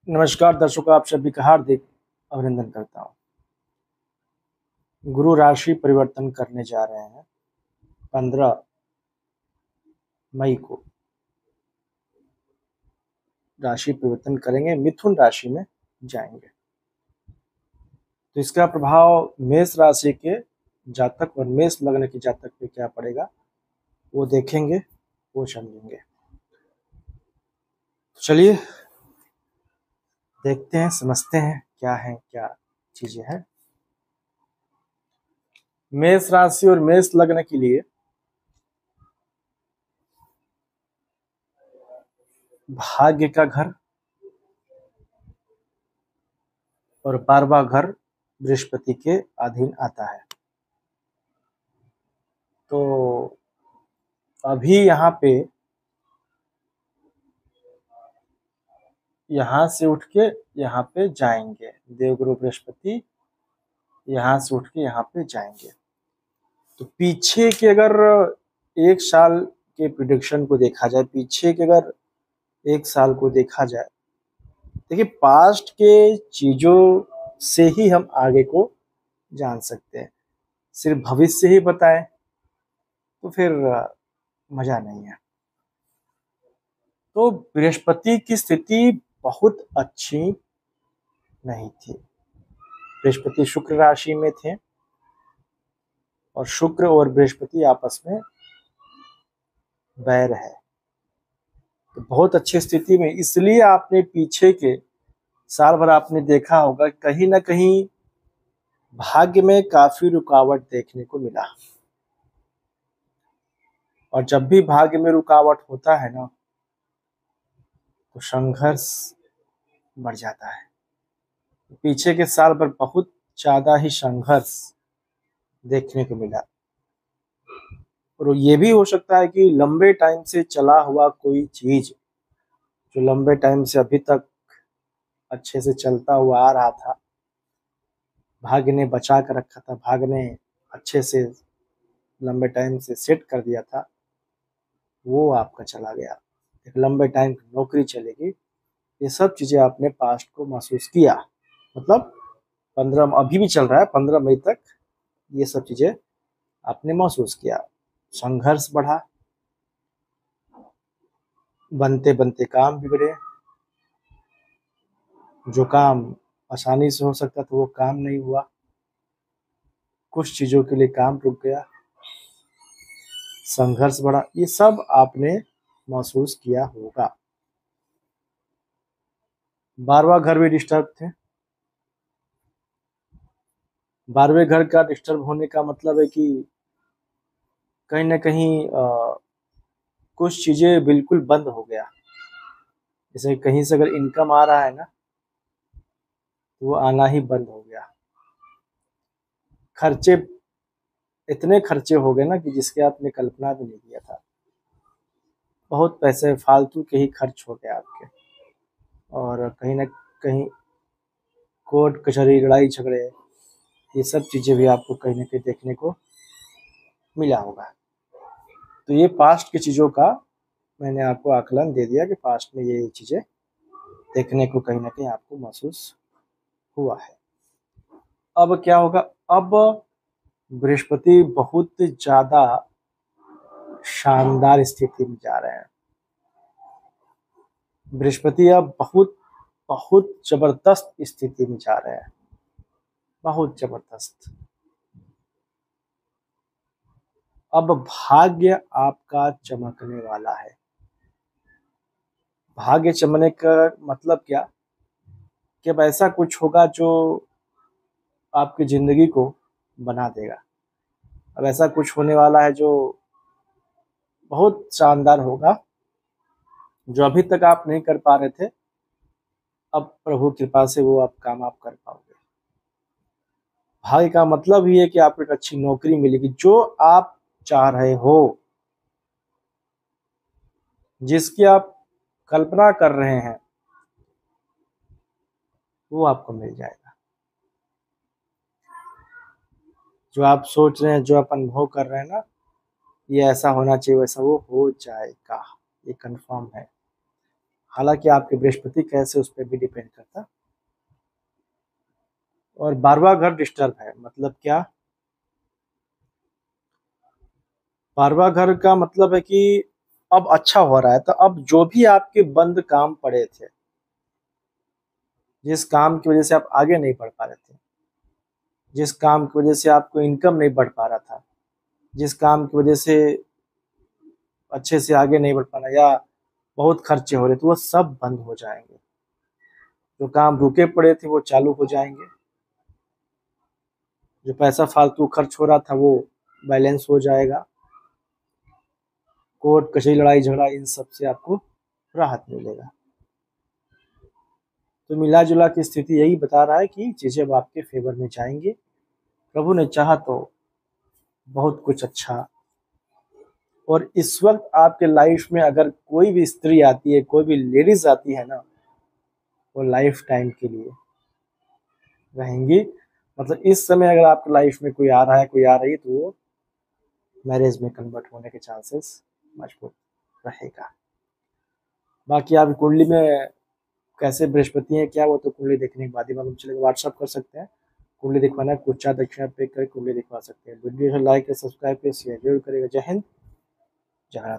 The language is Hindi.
नमस्कार दर्शकों, आप सभी का हार्दिक अभिनंदन करता हूँ। गुरु राशि परिवर्तन करने जा रहे हैं 15 मई को। राशि परिवर्तन करेंगे, मिथुन राशि में जाएंगे। तो इसका प्रभाव मेष राशि के जातक और मेष लग्न के जातक पे क्या पड़ेगा वो देखेंगे, वो समझेंगे। चलिए देखते हैं, समझते हैं क्या चीजें हैं। मेष राशि और मेष लग्न के लिए भाग्य का घर और 12वां घर बृहस्पति के अधीन आता है। तो अभी यहाँ पे यहाँ से उठ के यहाँ पे जाएंगे, देवगुरु बृहस्पति यहाँ से उठ के यहाँ पे जाएंगे। तो पीछे के अगर 1 साल के प्रिडिक्शन को देखा जाए, पीछे के अगर 1 साल को देखा जाए, देखिए पास्ट के चीजों से ही हम आगे को जान सकते हैं। सिर्फ भविष्य ही बताएं तो फिर मजा नहीं है। तो बृहस्पति की स्थिति बहुत अच्छी नहीं थी। बृहस्पति शुक्र राशि में थे और शुक्र और बृहस्पति आपस में बैर है। तो बहुत अच्छी स्थिति में, इसलिए आपने पीछे के साल भर आपने देखा होगा कहीं ना कहीं भाग्य में काफी रुकावट देखने को मिला। और जब भी भाग्य में रुकावट होता है ना, तो संघर्ष बढ़ जाता है। पीछे के साल भर बहुत ज्यादा ही संघर्ष देखने को मिला। और ये भी हो सकता है कि लंबे टाइम से चला हुआ कोई चीज जो लंबे टाइम से अभी तक अच्छे से चलता हुआ आ रहा था, भाग्य ने बचा कर रखा था, भाग्य ने अच्छे से लंबे टाइम से सेट कर दिया था, वो आपका चला गया। एक लंबे टाइम की नौकरी चलेगी, ये सब चीजें आपने पास्ट को महसूस किया। मतलब 15 अभी भी चल रहा है, 15 मई तक ये सब चीजें आपने महसूस किया। संघर्ष बढ़ा, बनते बनते काम बिगड़े, जो काम आसानी से हो सकता था वो काम नहीं हुआ, कुछ चीजों के लिए काम रुक गया, संघर्ष बढ़ा, ये सब आपने महसूस किया होगा। 12वां घर भी डिस्टर्ब थे। 12वें घर का डिस्टर्ब होने का मतलब है कि कहीं ना कहीं कुछ चीजें बिल्कुल बंद हो गया। जैसे कहीं से अगर इनकम आ रहा है ना, तो वो आना ही बंद हो गया। खर्चे, इतने खर्चे हो गए ना कि जिसके आपने कल्पना भी नहीं किया था। बहुत पैसे फालतू के ही खर्च हो गए आपके। और कहीं ना कहीं कोर्ट कचहरी, लड़ाई झगड़े, ये सब चीजें भी आपको कहीं ना कहीं देखने को मिला होगा। तो ये पास्ट की चीजों का मैंने आपको आकलन दे दिया कि पास्ट में ये चीजें देखने को कहीं ना कहीं आपको महसूस हुआ है। अब क्या होगा? अब बृहस्पति बहुत ज्यादा शानदार स्थिति में जा रहे हैं। बृहस्पति अब बहुत बहुत जबरदस्त स्थिति में जा रहे हैं, बहुत जबरदस्त। अब भाग्य आपका चमकने वाला है। भाग्य चमकने का मतलब क्या? कि अब ऐसा कुछ होगा जो आपकी जिंदगी को बना देगा। अब ऐसा कुछ होने वाला है जो बहुत शानदार होगा, जो अभी तक आप नहीं कर पा रहे थे, अब प्रभु कृपा से वो आप काम आप कर पाओगे। भाग्य का मतलब ही है कि आपको एक अच्छी नौकरी मिलेगी, जो आप चाह रहे हो, जिसकी आप कल्पना कर रहे हैं, वो आपको मिल जाएगा। जो आप सोच रहे हैं, जो आप अनुभव कर रहे हैं ना, ये ऐसा होना चाहिए, वैसा वो हो जाएगा, ये कंफर्म है। हालांकि आपके बृहस्पति कैसे उस पर भी डिपेंड करता। और 12वां घर डिस्टर्ब है, मतलब क्या? 12वां घर का मतलब है कि अब अच्छा हो रहा है, तो अब जो भी आपके बंद काम पड़े थे, जिस काम की वजह से आप आगे नहीं बढ़ पा रहे थे, जिस काम की वजह से आपको इनकम नहीं बढ़ पा रहा था, जिस काम की वजह से अच्छे से आगे नहीं बढ़ पाना या बहुत खर्चे हो रहे थे, वो सब बंद हो जाएंगे। जो काम रुके पड़े थे वो चालू हो जाएंगे। जो पैसा फालतू खर्च हो रहा था वो बैलेंस हो जाएगा। कोर्ट कचहरी लड़ाई झगड़ा इन सब से आपको राहत मिलेगा। तो मिला जुला की स्थिति यही बता रहा है कि चीजें अब आपके फेवर में जाएंगी। प्रभु ने चाहा तो बहुत कुछ अच्छा। और इस वक्त आपके लाइफ में अगर कोई भी स्त्री आती है, कोई भी लेडीज आती है ना, वो लाइफ टाइम के लिए रहेंगी। मतलब इस समय अगर आपकी लाइफ में कोई आ रहा है, कोई आ रही है, तो वो मैरिज में कन्वर्ट होने के चांसेस मजबूत रहेगा। बाकी आप कुंडली में कैसे बृहस्पति है क्या, वो तो कुंडली देखने के बाद ही मालूम चलेगा। व्हाट्सअप कर सकते हैं, कुंडली दिखवाना है, कुछ दक्षिणा पे कर कुंडली दिखवा सकते हैं। वीडियो लाइक सब्सक्राइब शेयर जरूर करेगा। जय हिंद, जय भारत।